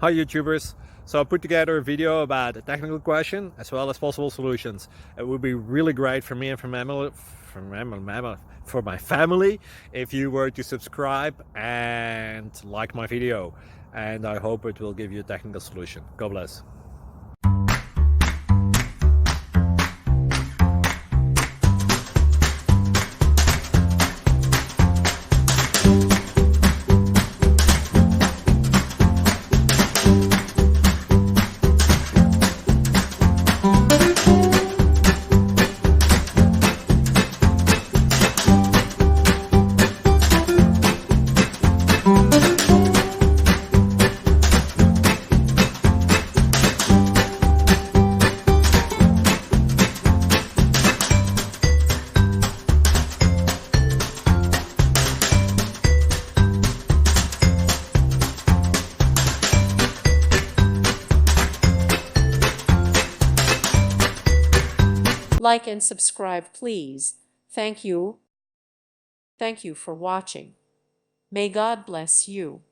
Hi YouTubers! So I put together a video about a technical question as well as possible solutions. It would be really great for me and for my family if you were to subscribe and like my video, and I hope it will give you a technical solution. God bless. Like and subscribe, please. Thank you. Thank you for watching. May God bless you.